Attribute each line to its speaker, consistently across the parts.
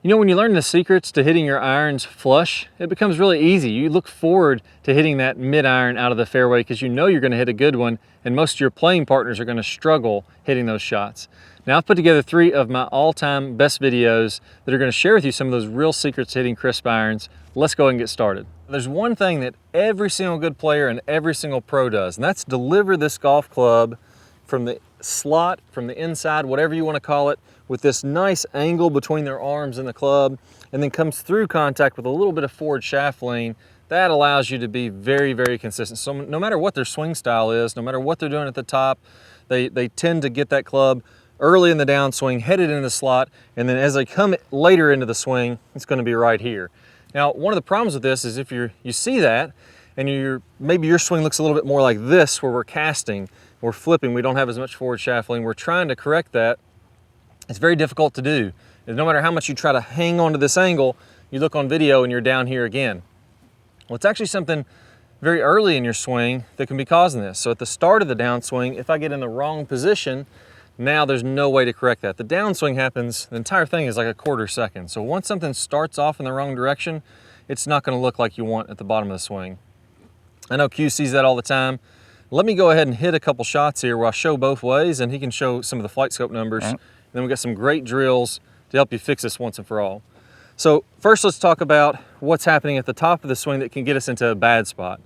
Speaker 1: You know, when you learn the secrets to hitting your irons flush, it becomes really easy. You look forward to hitting that mid-iron out of the fairway because you know you're going to hit a good one, and most of your playing partners are going to struggle hitting those shots. Now, I've put together 3 of my all-time best videos that are going to share with you some of those real secrets to hitting crisp irons. Let's go ahead and get started. There's one thing that every single good player and every single pro does, and that's deliver this golf club from the slot, from the inside, whatever you want to call it, with this nice angle between their arms and the club, and then comes through contact with a little bit of forward shaft lean. That allows you to be very, very consistent. So no matter what their swing style is, no matter what they're doing at the top, they tend to get that club early in the downswing, headed into the slot, and then as they come later into the swing, it's going to be right here. Now, one of the problems with this is if you see that, and maybe your swing looks a little bit more like this, where we're casting, we're flipping, we don't have as much forward shaft lean, we're trying to correct that. It's very difficult to do. And no matter how much you try to hang on to this angle, you look on video and you're down here again. Well, it's actually something very early in your swing that can be causing this. So at the start of the downswing, if I get in the wrong position, now there's no way to correct that. The downswing happens, the entire thing is like a quarter second. So once something starts off in the wrong direction, it's not going to look like you want at the bottom of the swing. I know Q sees that all the time. Let me go ahead and hit a couple shots here where I show both ways, and he can show some of the flight scope numbers. Then we've got some great drills to help you fix this once and for all. So first, let's talk about what's happening at the top of the swing that can get us into a bad spot.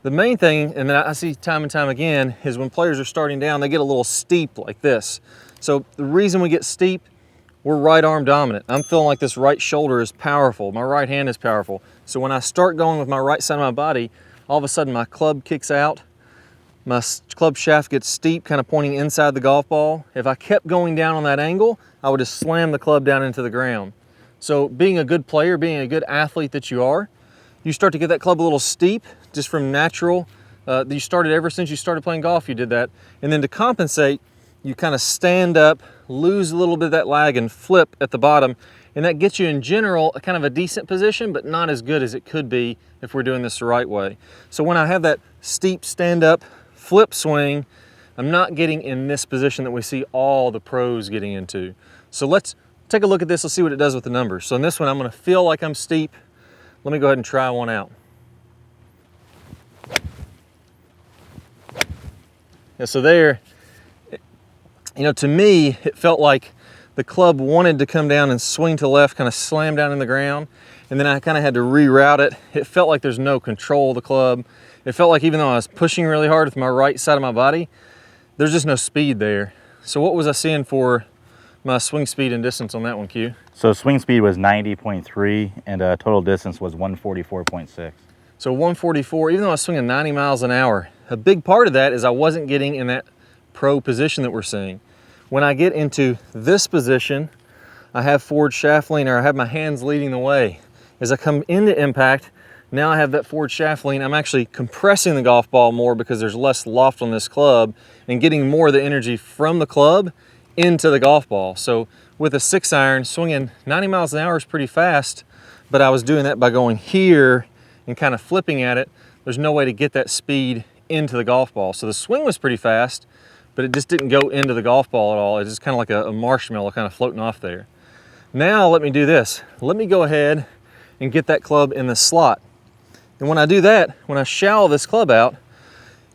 Speaker 1: The main thing, and that I see time and time again, is when players are starting down, they get a little steep like this. So the reason we get steep, we're right arm dominant. I'm feeling like this right shoulder is powerful. My right hand is powerful. So when I start going with my right side of my body, all of a sudden my club kicks out. My club shaft gets steep, kind of pointing inside the golf ball. If I kept going down on that angle, I would just slam the club down into the ground. So being a good player, being a good athlete that you are, you start to get that club a little steep just from natural. You started ever since you started playing golf, you did that. And then to compensate, you kind of stand up, lose a little bit of that lag and flip at the bottom. And that gets you in general a kind of a decent position, but not as good as it could be if we're doing this the right way. So when I have that steep stand up, flip swing, I'm not getting in this position that we see all the pros getting into. So let's take a look at this. Let's see what it does with the numbers. So in this one, I'm going to feel like I'm steep. Let me go ahead and try one out. Yeah, so there, you know, to me, it felt like the club wanted to come down and swing to the left, kind of slam down in the ground, and then I kind of had to reroute it. It felt like there's no control of the club. It felt like even though I was pushing really hard with my right side of my body, there's just no speed there. So what was I seeing for my swing speed and distance on that one, Q?
Speaker 2: So swing speed was 90.3 and total distance was 144.6.
Speaker 1: So 144, even though I was swinging 90 miles an hour, a big part of that is I wasn't getting in that pro position that we're seeing. When I get into this position, I have forward shaft lean, or I have my hands leading the way. As I come into impact, now I have that forward shaft lean. I'm actually compressing the golf ball more because there's less loft on this club and getting more of the energy from the club into the golf ball. So with a 6-iron, swinging 90 miles an hour is pretty fast, but I was doing that by going here and kind of flipping at it. There's no way to get that speed into the golf ball. So the swing was pretty fast, but it just didn't go into the golf ball at all. It's just kind of like a marshmallow kind of floating off there. Now let me do this. Let me go ahead and get that club in the slot. And when I do that, when I shallow this club out,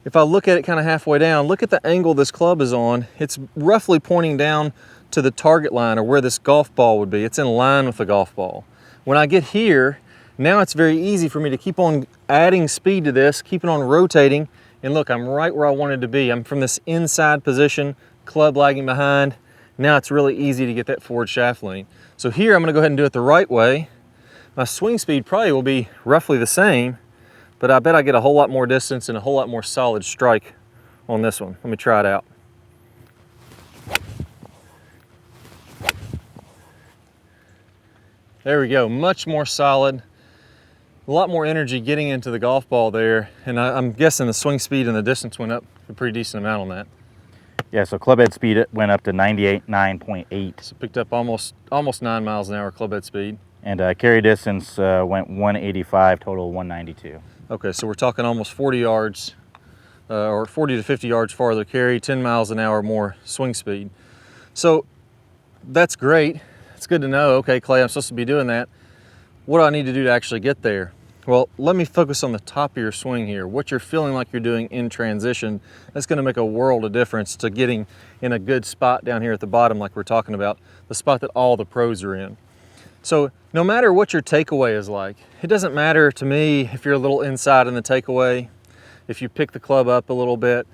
Speaker 1: if I look at it kind of halfway down, look at the angle this club is on. It's roughly pointing down to the target line, or where this golf ball would be. It's in line with the golf ball. When I get here, now it's very easy for me to keep on adding speed to this, keep it on rotating, and look, I'm right where I wanted to be. I'm from this inside position, club lagging behind. Now it's really easy to get that forward shaft lean. So here I'm gonna go ahead and do it the right way. My swing speed probably will be roughly the same, but I bet I get a whole lot more distance and a whole lot more solid strike on this one. Let me try it out. There we go, much more solid, a lot more energy getting into the golf ball there, and I'm guessing the swing speed and the distance went up a pretty decent amount on that.
Speaker 2: Yeah, so club head speed went up to 9.8.
Speaker 1: So picked up almost 9 miles an hour club head speed.
Speaker 2: And carry distance went 185, total 192.
Speaker 1: Okay, so we're talking almost 40 yards, or 40 to 50 yards farther carry, 10 miles an hour more swing speed. So that's great. it's good to know, okay, Clay, I'm supposed to be doing that. What do I need to do to actually get there? Well, let me focus on the top of your swing here. What you're feeling like you're doing in transition, that's gonna make a world of difference to getting in a good spot down here at the bottom like we're talking about, the spot that all the pros are in. So no matter what your takeaway is like, it doesn't matter to me if you're a little inside in the takeaway, if you pick the club up a little bit,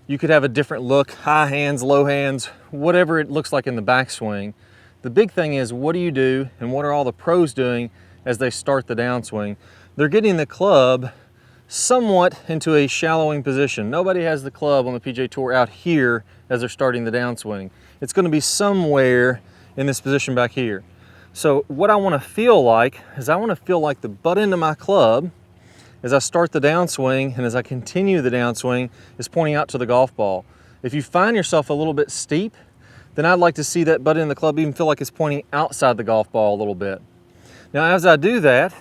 Speaker 1: you could have a different look, high hands, low hands, whatever it looks like in the backswing. The big thing is, what do you do and what are all the pros doing as they start the downswing? They're getting the club somewhat into a shallowing position. Nobody has the club on the PGA Tour out here as they're starting the downswing. It's going to be somewhere in this position back here. So what I want to feel like is I want to feel like the butt end of my club as I start the downswing and as I continue the downswing is pointing out to the golf ball. If you find yourself a little bit steep, then I'd like to see that butt end of the club even feel like it's pointing outside the golf ball a little bit. Now as I do that,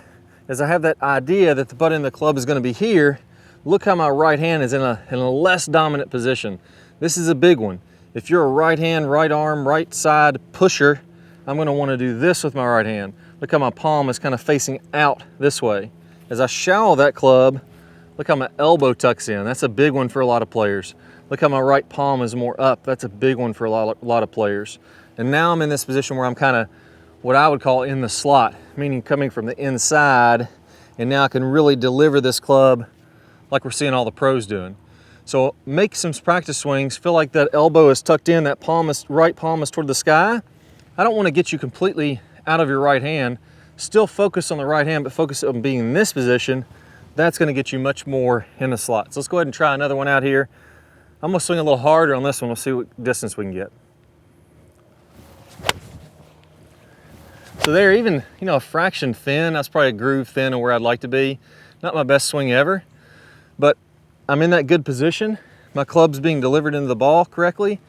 Speaker 1: as I have that idea that the butt end of the club is going to be here, look how my right hand is in a less dominant position. This is a big one. If you're a right hand, right arm, right side pusher, I'm going to want to do this with my right hand. Look how my palm is kind of facing out this way. As I shallow that club, look how my elbow tucks in. That's a big one for a lot of players. Look how my right palm is more up. That's a big one for a lot of players. And now I'm in this position where I'm kind of what I would call in the slot, meaning coming from the inside, and now I can really deliver this club like we're seeing all the pros doing. So make some practice swings, feel like that elbow is tucked in, that right palm is toward the sky. I don't want to get you completely out of your right hand. Still focus on the right hand, but focus on being in this position. That's going to get you much more in the slot. So let's go ahead and try another one out here. I'm going to swing a little harder on this one. We'll see what distance we can get. So there, even, you know, a fraction thin, that's probably a groove thin of where I'd like to be. Not my best swing ever, but I'm in that good position. My club's being delivered into the ball correctly.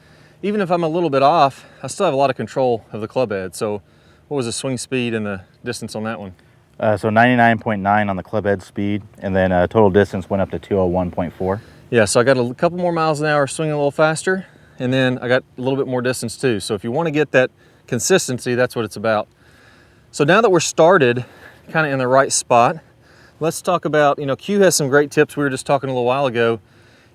Speaker 1: Even if I'm a little bit off, I still have a lot of control of the club head. So what was the swing speed and the distance on that one?
Speaker 2: So 99.9 on the club head speed, and then total distance went up to 201.4.
Speaker 1: Yeah, so I got a couple more miles an hour swinging a little faster, and then I got a little bit more distance too. So if you want to get that consistency, that's what it's about. So now that we're started kind of in the right spot, let's talk about, you know, Q has some great tips. We were just talking a little while ago.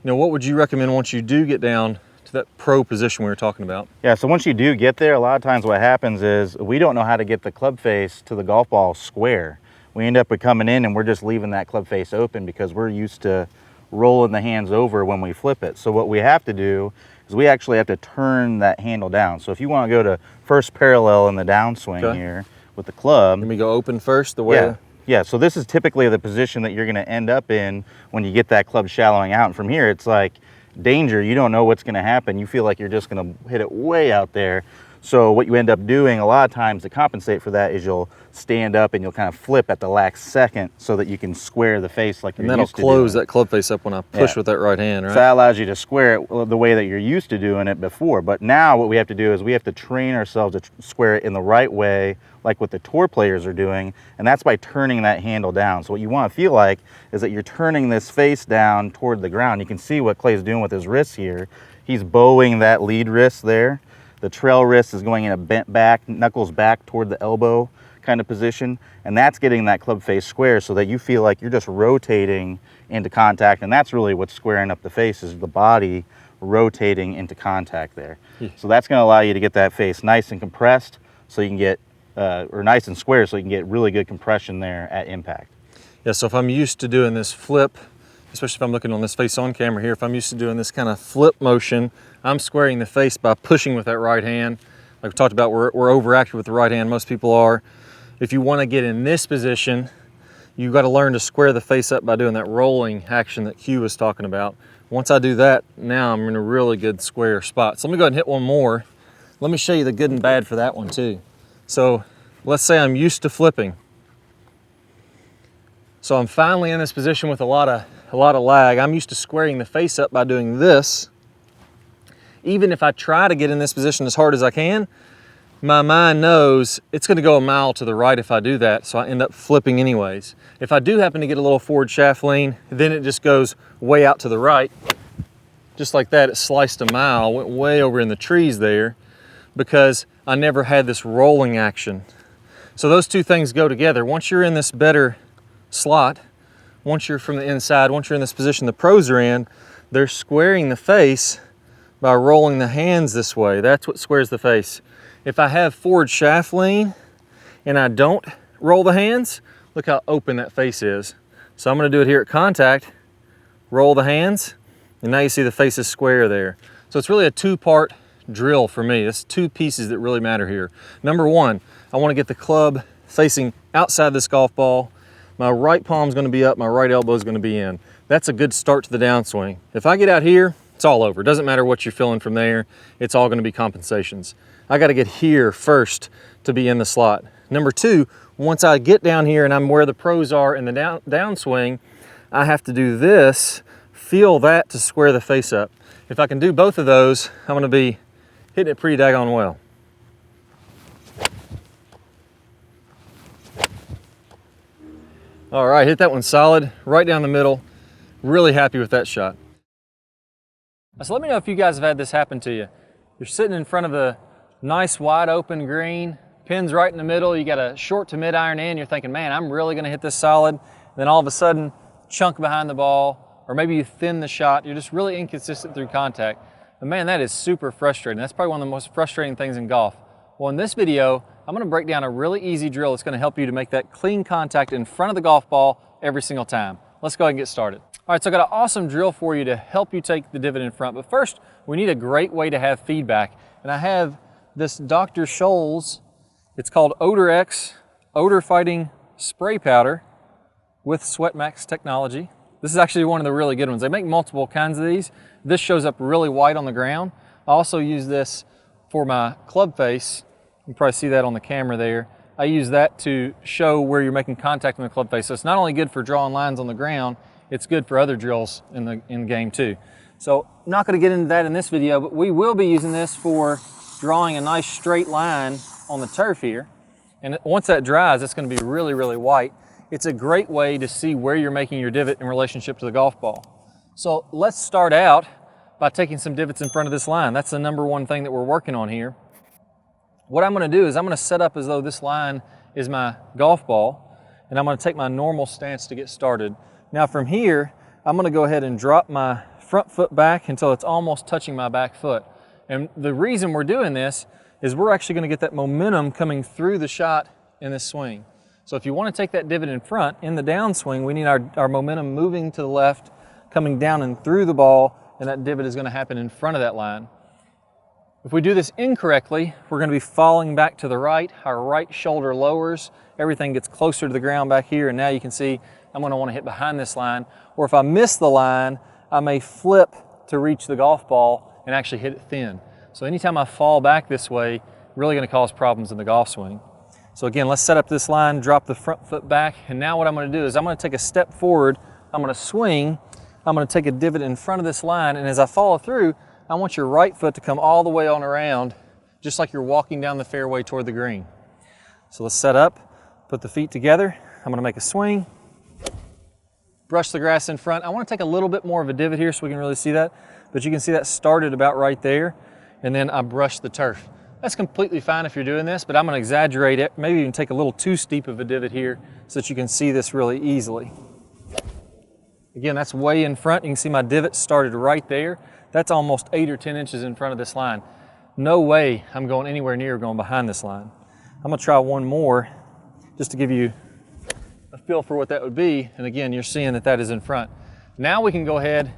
Speaker 1: You know, what would you recommend once you do get down to that pro position we were talking about?
Speaker 2: Yeah, so once you do get there, a lot of times what happens is we don't know how to get the club face to the golf ball square. We end up coming in and we're just leaving that club face open because we're used to rolling the hands over when we flip it. So what we have to do is we actually have to turn that handle down. So if you want to go to first parallel in the downswing here with the club.
Speaker 1: Let me go open first the way.
Speaker 2: Yeah, so this is typically the position that you're going to end up in when you get that club shallowing out. And from here, it's like danger. You don't know what's going to happen. You feel like you're just going to hit it way out there. So what you end up doing a lot of times to compensate for that is you'll stand up and you'll kind of flip at the last second so that you can square the face like you're used to doing.
Speaker 1: And that'll close that club face up when I push with that right hand, right?
Speaker 2: So that allows you to square it the way that you're used to doing it before. But now what we have to do is we have to train ourselves to square it in the right way, like what the tour players are doing, and that's by turning that handle down. So what you want to feel like is that you're turning this face down toward the ground. You can see what Clay's doing with his wrists here. He's bowing that lead wrist there. The trail wrist is going in a bent back, knuckles back toward the elbow kind of position, and that's getting that club face square so that you feel like you're just rotating into contact, and that's really what's squaring up the face, is the body rotating into contact there. So that's going to allow you to get that face nice and compressed so you can get, or nice and square so you can get really good compression there at impact.
Speaker 1: Yeah, so if I'm used to doing this flip, especially if I'm looking on this face on camera here, if I'm used to doing this kind of flip motion, I'm squaring the face by pushing with that right hand. Like we talked about, we're overactive with the right hand, most people are. If you want to get in this position, you've got to learn to square the face up by doing that rolling action that Q was talking about. Once I do that, now I'm in a really good square spot. So let me go ahead and hit one more. Let me show you the good and bad for that one too. So let's say I'm used to flipping. So I'm finally in this position with a lot of lag. I'm used to squaring the face up by doing this. Even if I try to get in this position as hard as I can, my mind knows it's going to go a mile to the right if I do that, so I end up flipping anyways. If I do happen to get a little forward shaft lean, then it just goes way out to the right. Just like that, it sliced a mile, went way over in the trees there, because I never had this rolling action. So those two things go together. Once you're in this better slot, once you're from the inside, once you're in this position the pros are in, they're squaring the face by rolling the hands this way. That's what squares the face. If I have forward shaft lean and I don't roll the hands, look how open that face is. So I'm gonna do it here at contact, roll the hands, and now you see the face is square there. So it's really a two-part drill for me. It's two pieces that really matter here. Number one, I wanna get the club facing outside this golf ball. My right palm's gonna be up, my right elbow's gonna be in. That's a good start to the downswing. If I get out here, it's all over. It doesn't matter what you're feeling from there. It's all gonna be compensations. I gotta get here first to be in the slot. Number two, once I get down here and I'm where the pros are in the downswing, I have to do this, feel that to square the face up. If I can do both of those, I'm gonna be hitting it pretty daggone well. All right, hit that one solid, right down the middle. Really happy with that shot. So let me know if you guys have had this happen to you. You're sitting in front of a nice wide open green, pins right in the middle, you got a short to mid iron in, you're thinking, man, I'm really gonna hit this solid. And then all of a sudden, chunk behind the ball, or maybe you thin the shot, you're just really inconsistent through contact. And man, that is super frustrating. That's probably one of the most frustrating things in golf. Well, in this video, I'm gonna break down a really easy drill that's gonna help you to make that clean contact in front of the golf ball every single time. Let's go ahead and get started. All right, so I got an awesome drill for you to help you take the divot in front. But first, we need a great way to have feedback. And I have this Dr. Scholl's, it's called Odor X, odor fighting spray powder with Sweat Max technology. This is actually one of the really good ones. They make multiple kinds of these. This shows up really white on the ground. I also use this for my club face. You can probably see that on the camera there. I use that to show where you're making contact in the club face. So it's not only good for drawing lines on the ground, it's good for other drills in the game too. So I'm not gonna get into that in this video, but we will be using this for drawing a nice straight line on the turf here. And once that dries, it's gonna be really, really white. It's a great way to see where you're making your divot in relationship to the golf ball. So let's start out by taking some divots in front of this line. That's the number one thing that we're working on here. What I'm gonna do is I'm gonna set up as though this line is my golf ball, and I'm gonna take my normal stance to get started. Now from here, I'm gonna go ahead and drop my front foot back until it's almost touching my back foot. And the reason we're doing this is we're actually gonna get that momentum coming through the shot in this swing. So if you wanna take that divot in front, in the downswing, we need our momentum moving to the left, coming down and through the ball, and that divot is gonna happen in front of that line. If we do this incorrectly, we're gonna be falling back to the right, our right shoulder lowers, everything gets closer to the ground back here, and now you can see I'm gonna wanna hit behind this line, or if I miss the line, I may flip to reach the golf ball and actually hit it thin. So anytime I fall back this way, really gonna cause problems in the golf swing. So again, let's set up this line, drop the front foot back, and now what I'm gonna do is I'm gonna take a step forward, I'm gonna swing, I'm gonna take a divot in front of this line, and as I follow through, I want your right foot to come all the way on around, just like you're walking down the fairway toward the green. So let's set up, put the feet together, I'm gonna make a swing, brush the grass in front. I wanna take a little bit more of a divot here so we can really see that, but you can see that started about right there, and then I brush the turf. That's completely fine if you're doing this, but I'm gonna exaggerate it, maybe even take a little too steep of a divot here so that you can see this really easily. Again, that's way in front. You can see my divot started right there. That's almost 8 or 10 inches in front of this line. No way I'm going anywhere near going behind this line. I'm gonna try one more just to give you a feel for what that would be. And again, you're seeing that that is in front. Now we can go ahead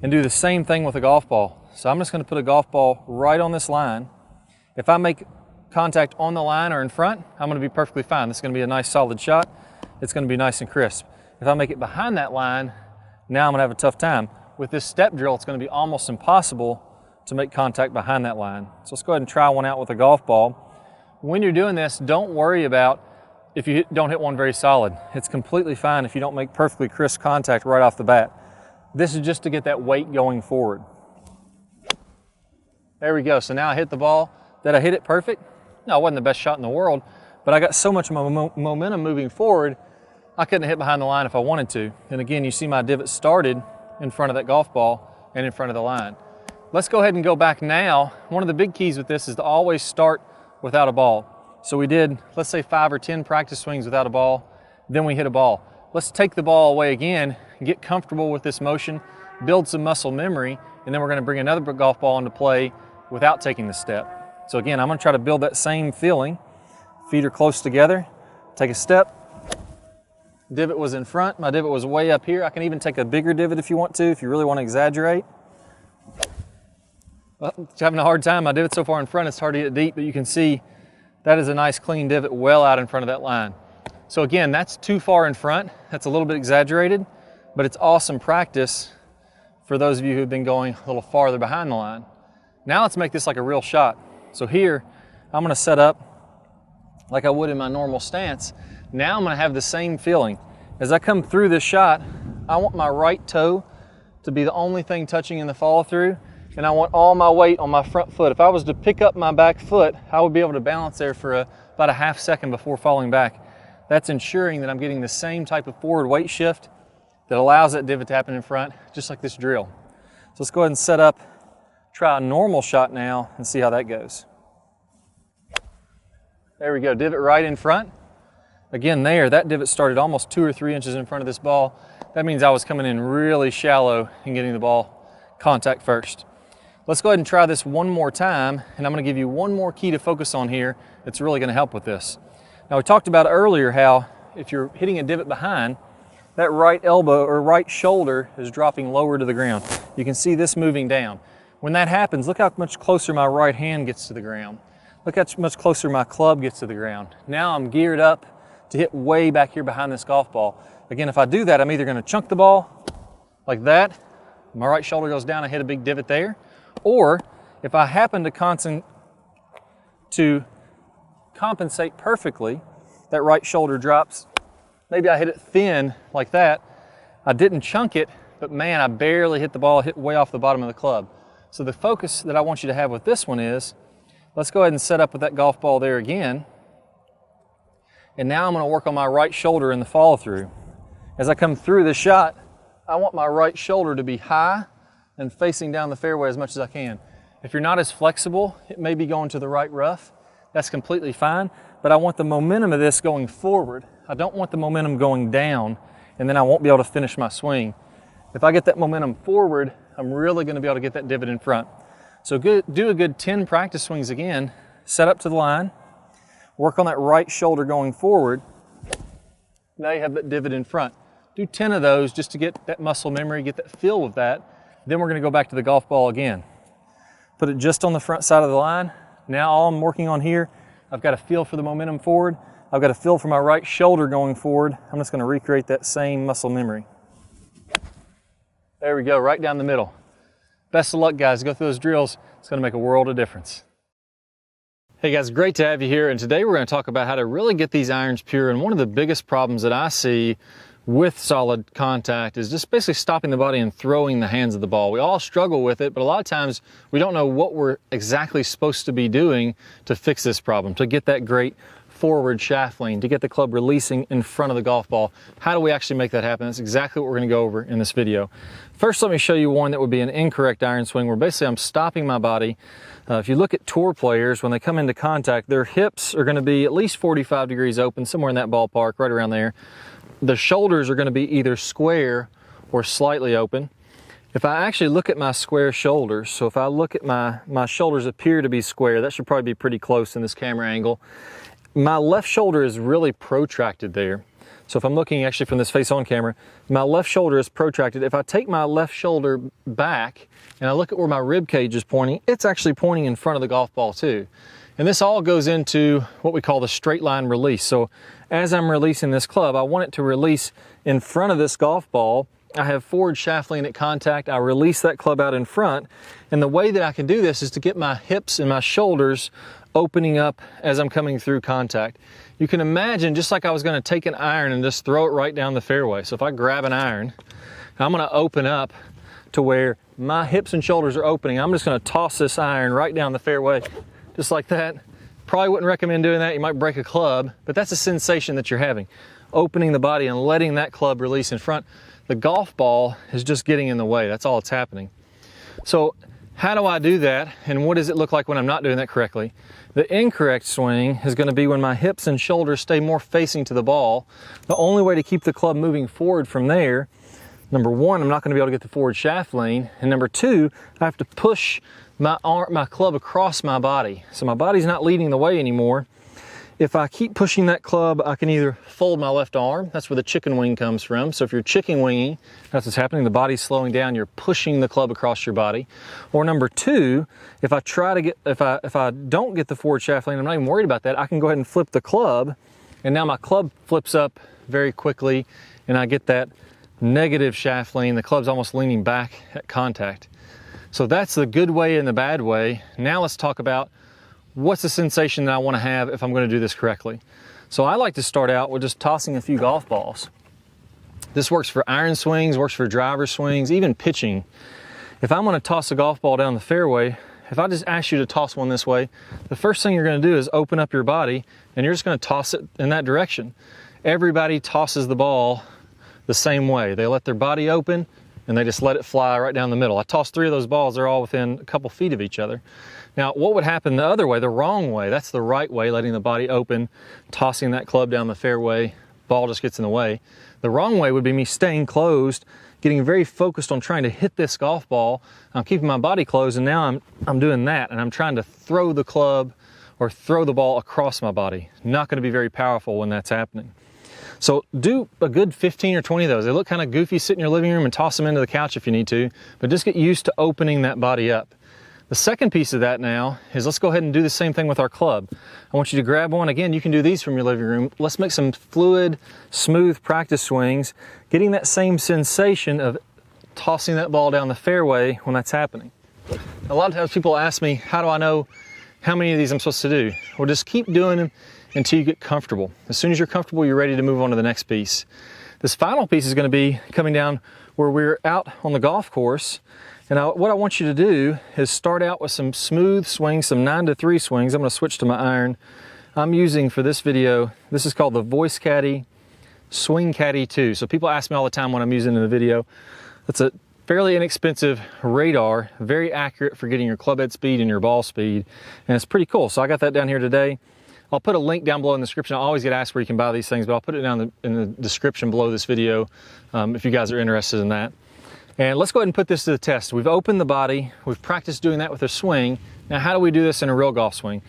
Speaker 1: and do the same thing with a golf ball. So I'm just gonna put a golf ball right on this line. If I make contact on the line or in front, I'm gonna be perfectly fine. This is gonna be a nice solid shot. It's gonna be nice and crisp. If I make it behind that line, now I'm gonna have a tough time. With this step drill, it's gonna be almost impossible to make contact behind that line. So let's go ahead and try one out with a golf ball. When you're doing this, don't worry about if you don't hit one very solid. It's completely fine if you don't make perfectly crisp contact right off the bat. This is just to get that weight going forward. There we go, so now I hit the ball. Did I hit it perfect? No, it wasn't the best shot in the world, but I got so much momentum moving forward, I couldn't hit behind the line if I wanted to. And again, you see my divot started in front of that golf ball and in front of the line. Let's go ahead and go back now. One of the big keys with this is to always start without a ball. So we did, let's say 5 or 10 practice swings without a ball, then we hit a ball. Let's take the ball away again and get comfortable with this motion, build some muscle memory, and then we're gonna bring another golf ball into play without taking the step. So again, I'm gonna try to build that same feeling. Feet are close together, take a step. Divot was in front, my divot was way up here. I can even take a bigger divot if you want to, if you really want to exaggerate. Well, having a hard time, my divot's so far in front it's hard to get deep, but you can see that is a nice clean divot well out in front of that line. So again, that's too far in front. That's a little bit exaggerated, but it's awesome practice for those of you who've been going a little farther behind the line. Now let's make this like a real shot. So here, I'm gonna set up like I would in my normal stance. Now I'm gonna have the same feeling. As I come through this shot, I want my right toe to be the only thing touching in the follow through, and I want all my weight on my front foot. If I was to pick up my back foot, I would be able to balance there for about a half second before falling back. That's ensuring that I'm getting the same type of forward weight shift that allows that divot to happen in front, just like this drill. So let's go ahead and set up, try a normal shot now and see how that goes. There we go, divot right in front. Again there, that divot started almost 2 or 3 inches in front of this ball. That means I was coming in really shallow and getting the ball contact first. Let's go ahead and try this one more time, and I'm gonna give you one more key to focus on here that's really gonna help with this. Now we talked about earlier how if you're hitting a divot behind, that right elbow or right shoulder is dropping lower to the ground. You can see this moving down. When that happens, look how much closer my right hand gets to the ground. Look how much closer my club gets to the ground. Now I'm geared up to hit way back here behind this golf ball. Again, if I do that, I'm either gonna chunk the ball like that, my right shoulder goes down, I hit a big divot there, or if I happen to compensate perfectly, that right shoulder drops, maybe I hit it thin like that, I didn't chunk it, but man, I barely hit the ball, hit way off the bottom of the club. So the focus that I want you to have with this one is, let's go ahead and set up with that golf ball there again. And now I'm gonna work on my right shoulder in the follow through. As I come through the shot, I want my right shoulder to be high and facing down the fairway as much as I can. If you're not as flexible, it may be going to the right rough. That's completely fine, but I want the momentum of this going forward. I don't want the momentum going down, and then I won't be able to finish my swing. If I get that momentum forward, I'm really gonna be able to get that divot in front. So do a good 10 practice swings again, set up to the line, work on that right shoulder going forward. Now you have that divot in front. Do 10 of those just to get that muscle memory, get that feel with that. Then we're gonna go back to the golf ball again. Put it just on the front side of the line. Now all I'm working on here, I've got a feel for the momentum forward. I've got a feel for my right shoulder going forward. I'm just gonna recreate that same muscle memory. There we go, right down the middle. Best of luck, guys. Go through those drills. It's gonna make a world of difference. Hey guys, great to have you here. And today we're gonna talk about how to really get these irons pure. And one of the biggest problems that I see with solid contact is just basically stopping the body and throwing the hands of the ball. We all struggle with it, but a lot of times we don't know what we're exactly supposed to be doing to fix this problem, to get that great forward shaft lean, to get the club releasing in front of the golf ball. How do we actually make that happen? That's exactly what we're gonna go over in this video. First, let me show you one that would be an incorrect iron swing where basically I'm stopping my body. If you look at tour players, when they come into contact, their hips are gonna be at least 45 degrees open, somewhere in that ballpark, right around there. The shoulders are gonna be either square or slightly open. If I actually look at my square shoulders, so if I look at my shoulders appear to be square, that should probably be pretty close in this camera angle. My left shoulder is really protracted there. So if I'm looking actually from this face on camera, my left shoulder is protracted. If I take my left shoulder back and I look at where my rib cage is pointing, it's actually pointing in front of the golf ball too. And this all goes into what we call the straight line release. So as I'm releasing this club, I want it to release in front of this golf ball. I have forward shaft lean at contact. I release that club out in front. And the way that I can do this is to get my hips and my shoulders opening up as I'm coming through contact. You can imagine just like I was gonna take an iron and just throw it right down the fairway. So if I grab an iron, I'm gonna open up to where my hips and shoulders are opening. I'm just gonna toss this iron right down the fairway, just like that. Probably wouldn't recommend doing that. You might break a club, but that's a sensation that you're having. Opening the body and letting that club release in front. The golf ball is just getting in the way. That's all that's happening. So How do I do that, and what does it look like when I'm not doing that correctly? The incorrect swing is going to be when my hips and shoulders stay more facing to the ball. The only way to keep the club moving forward from there, number one, I'm not going to be able to get the forward shaft lean, and number two, I have to push my club across my body. So my body's not leading the way anymore. If I keep pushing that club, I can either fold my left arm, that's where the chicken wing comes from. So if you're chicken winging, that's what's happening, the body's slowing down, you're pushing the club across your body. Or number two, if I don't get the forward shaft lean, I'm not even worried about that, I can go ahead and flip the club, and now my club flips up very quickly, and I get that negative shaft lean, the club's almost leaning back at contact. So that's the good way and the bad way. Now let's talk about what's the sensation that I want to have if I'm going to do this correctly. So I like to start out with just tossing a few golf balls. This works for iron swings, works for driver swings, even pitching. If I'm going to toss a golf ball down the fairway, if I just ask you to toss one this way, the first thing you're going to do is open up your body and you're just going to toss it in that direction. Everybody tosses the ball the same way. They let their body open and they just let it fly right down the middle. I tossed 3 of those balls, they're all within a couple feet of each other. Now, what would happen the other way, the wrong way? That's the right way, letting the body open, tossing that club down the fairway, ball just gets in the way. The wrong way would be me staying closed, getting very focused on trying to hit this golf ball. I'm keeping my body closed, and now I'm doing that, and I'm trying to throw the club or throw the ball across my body. Not going to be very powerful when that's happening. So do a good 15 or 20 of those. They look kind of goofy, sit in your living room and toss them into the couch if you need to, but just get used to opening that body up. The second piece of that now is let's go ahead and do the same thing with our club. I want you to grab one. Again, you can do these from your living room. Let's make some fluid, smooth practice swings, getting that same sensation of tossing that ball down the fairway when that's happening. A lot of times people ask me, how do I know how many of these I'm supposed to do? Well, just keep doing them until you get comfortable. As soon as you're comfortable, you're ready to move on to the next piece. This final piece is going to be coming down where we're out on the golf course. And what I want you to do is start out with some smooth swings, some 9-3 swings. I'm going to switch to my iron. I'm using for this video, this is called the Voice Caddy Swing Caddy 2. So people ask me all the time what I'm using in the video. It's a fairly inexpensive radar, very accurate for getting your club head speed and your ball speed. And it's pretty cool. So I got that down here today. I'll put a link down below in the description. I always get asked where you can buy these things, but I'll put it down in the description below this video if you guys are interested in that. And let's go ahead and put this to the test. We've opened the body. We've practiced doing that with a swing. Now, how do we do this in a real golf swing?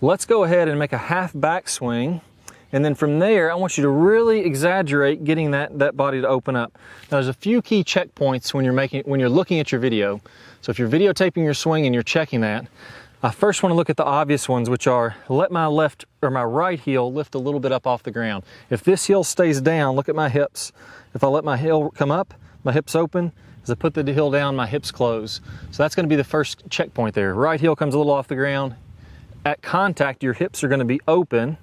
Speaker 1: Let's go ahead and make a half back swing. And then from there, I want you to really exaggerate getting that body to open up. Now, there's a few key checkpoints when you're looking at your video. So if you're videotaping your swing and you're checking that, I first want to look at the obvious ones, which are let my left or my right heel lift a little bit up off the ground. If this heel stays down, look at my hips. If I let my heel come up, my hips open. As I put the heel down, my hips close. So that's going to be the first checkpoint there. Right heel comes a little off the ground. At contact, your hips are going to be open.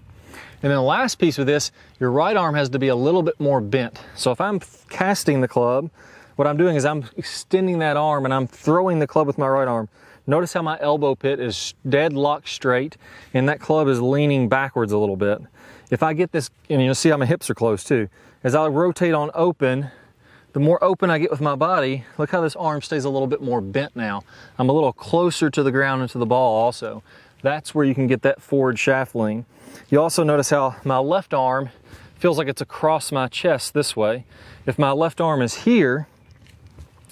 Speaker 1: And then the last piece of this, your right arm has to be a little bit more bent. So if I'm casting the club, what I'm doing is I'm extending that arm and I'm throwing the club with my right arm. Notice how my elbow pit is dead locked straight and that club is leaning backwards a little bit. If I get this, and you'll see how my hips are closed too. As I rotate on open, the more open I get with my body, look how this arm stays a little bit more bent now. I'm a little closer to the ground and to the ball also. That's where you can get that forward shaft lean. You also notice how my left arm feels like it's across my chest this way. If my left arm is here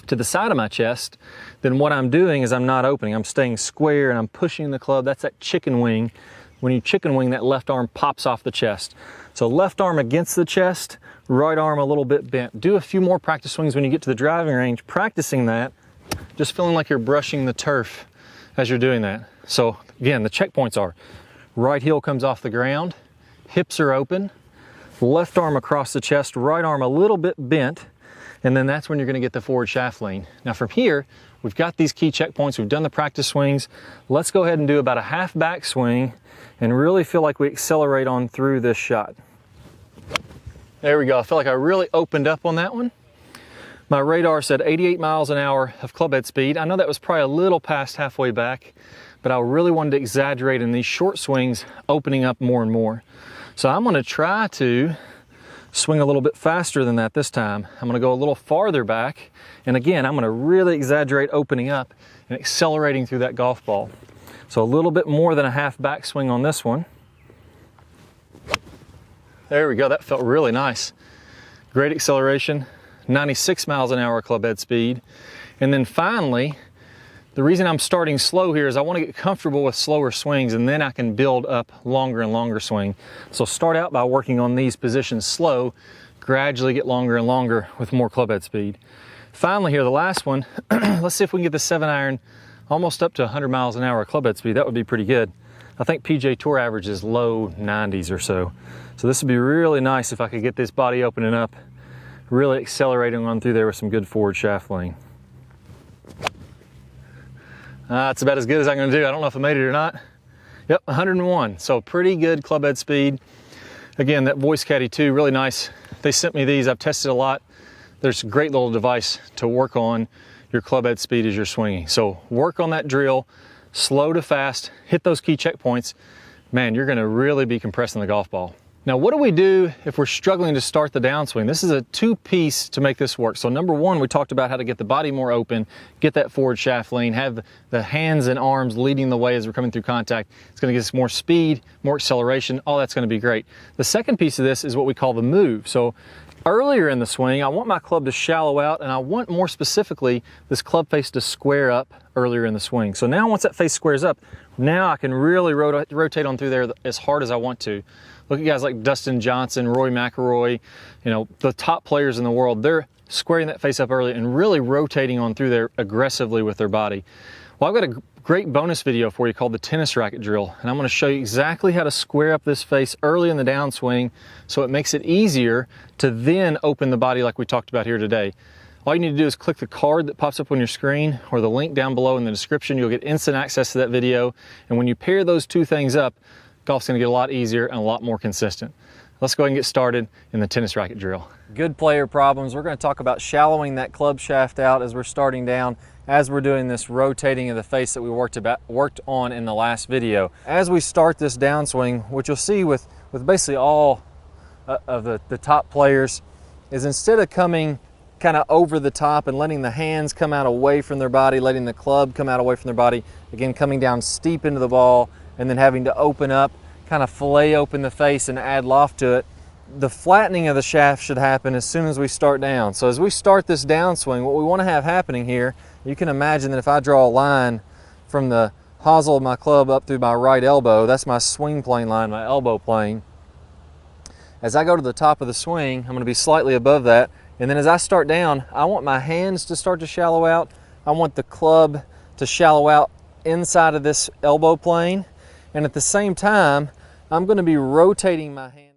Speaker 1: to the side of my chest, then what I'm doing is I'm not opening. I'm staying square and I'm pushing the club. That's that chicken wing. When you chicken wing, that left arm pops off the chest. So left arm against the chest, right arm a little bit bent. Do a few more practice swings when you get to the driving range, practicing that, just feeling like you're brushing the turf as you're doing that. So again, the checkpoints are right heel comes off the ground, hips are open, left arm across the chest, right arm a little bit bent, and then that's when you're going to get the forward shaft lean. Now from here, we've got these key checkpoints, we've done the practice swings. Let's go ahead and do about a half back swing and really feel like we accelerate on through this shot. There we go. I feel like I really opened up on that one. My radar said 88 miles an hour of club head speed. I know that was probably a little past halfway back, but I really wanted to exaggerate in these short swings, opening up more and more. So I'm going to try to swing a little bit faster than that this time. I'm gonna go a little farther back, and again, I'm gonna really exaggerate opening up and accelerating through that golf ball. So a little bit more than a half backswing on this one. There we go, that felt really nice. Great acceleration, 96 miles an hour club head speed. And then finally, the reason I'm starting slow here is I want to get comfortable with slower swings, and then I can build up longer and longer swing. So start out by working on these positions slow, gradually get longer and longer with more club head speed. Finally here, the last one, let's see if we can get the 7-iron almost up to 100 miles an hour club head speed. That would be pretty good. I think PGA Tour average is low 90s or so. So this would be really nice if I could get this body opening up, really accelerating on through there with some good forward shaft lean. That's about as good as I'm gonna do. I don't know if I made it or not. Yep, 101, so pretty good club head speed. Again, that Voice Caddy 2, really nice. They sent me these, I've tested a lot. There's a great little device to work on your club head speed as you're swinging. So work on that drill, slow to fast, hit those key checkpoints. Man, you're gonna really be compressing the golf ball. Now, what do we do if we're struggling to start the downswing? This is a two-piece to make this work. So number one, we talked about how to get the body more open, get that forward shaft lean, have the hands and arms leading the way as we're coming through contact. It's gonna get us more speed, more acceleration, all that's gonna be great. The second piece of this is what we call the move. So earlier in the swing, I want my club to shallow out, and I want more specifically this club face to square up earlier in the swing. So now once that face squares up, now I can really rotate on through there as hard as I want to. Look at guys like Dustin Johnson, Rory McIlroy, you know, the top players in the world. They're squaring that face up early and really rotating on through there aggressively with their body. Well, I've got a great bonus video for you called the tennis racket drill, and I'm going to show you exactly how to square up this face early in the downswing so it makes it easier to then open the body like we talked about here today. All you need to do is click the card that pops up on your screen or the link down below in the description. You'll get instant access to that video, and when you pair those two things up, golf's gonna get a lot easier and a lot more consistent. Let's go ahead and get started in the tennis racket drill. Good player problems. We're gonna talk about shallowing that club shaft out as we're starting down, as we're doing this rotating of the face that we worked on in the last video. As we start this downswing, what you'll see with basically all of the top players is instead of coming kind of over the top and letting the hands come out away from their body, letting the club come out away from their body, again, coming down steep into the ball, and then having to open up, kind of fillet open the face and add loft to it. The flattening of the shaft should happen as soon as we start down. So as we start this downswing, what we want to have happening here, you can imagine that if I draw a line from the hosel of my club up through my right elbow, that's my swing plane line, my elbow plane. As I go to the top of the swing, I'm going to be slightly above that. And then as I start down, I want my hands to start to shallow out. I want the club to shallow out inside of this elbow plane. And at the same time, I'm going to be rotating my hand.